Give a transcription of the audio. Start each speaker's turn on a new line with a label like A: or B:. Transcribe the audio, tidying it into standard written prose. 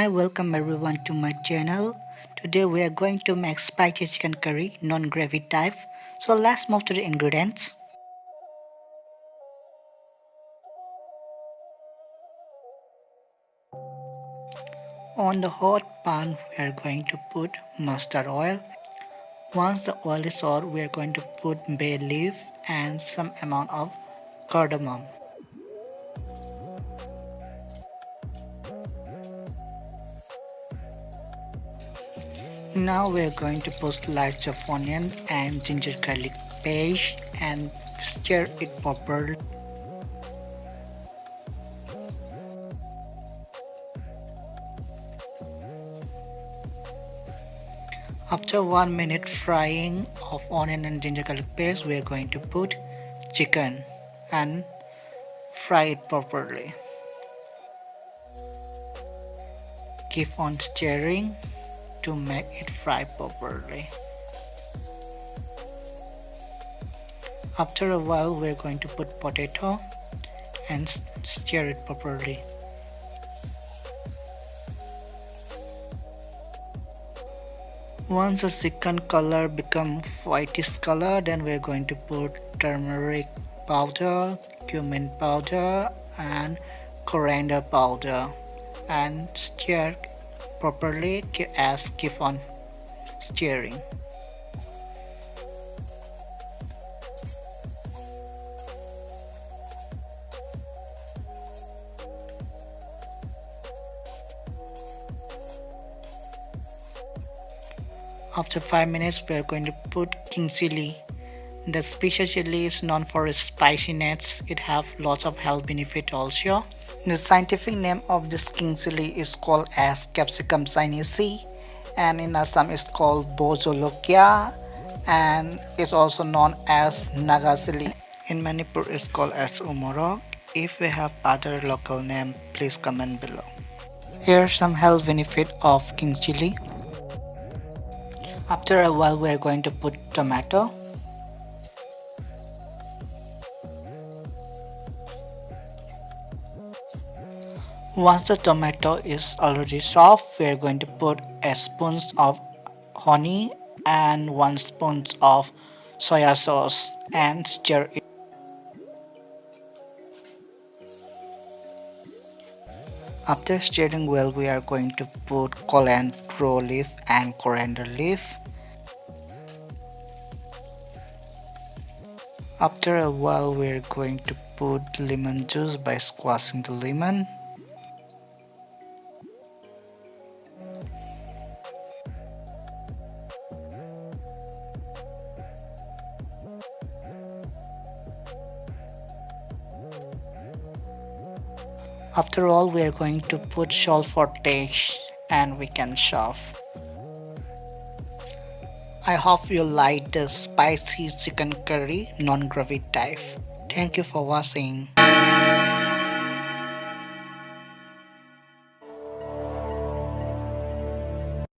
A: Hi, welcome everyone to my channel. Today we are going to make spicy chicken curry, non-gravy type. So let's move to the ingredients. On the hot pan we are going to put mustard oil. Once the oil is hot, we are going to put bay leaf and some amount of cardamom. Now we are going to put slices of onion and ginger garlic paste and stir it properly. After 1 minute frying of onion and ginger garlic paste, we are going to put chicken and fry it properly. Keep on stirring to make it fry properly. After a while, we are going to put potato and stir it properly. Once the chicken color become whitish color, then we are going to put turmeric powder, cumin powder and coriander powder and stir properly as keep on stirring. After 5 minutes, we are going to put king chilli. The special chili is known for its spiciness. It have lots of health benefit also. The scientific name of this king chili is called as Capsicum sinensis, and in Assam it's called Bojolokia, and it's also known as Naga chili. In Manipur it's called as Umorok. If we have other local name, please comment below. Here are some health benefit of king chili. After a while, we are going to put tomato. Once the tomato is already soft, we are going to put a spoon of honey and 1 spoon of soya sauce and stir it. After stirring well, we are going to put cilantro leaf and coriander leaf. After a while, we are going to put lemon juice by squashing the lemon. After all, we are going to put salt for taste and we can serve. I hope you like the spicy chicken curry non-gravy type. Thank you for watching.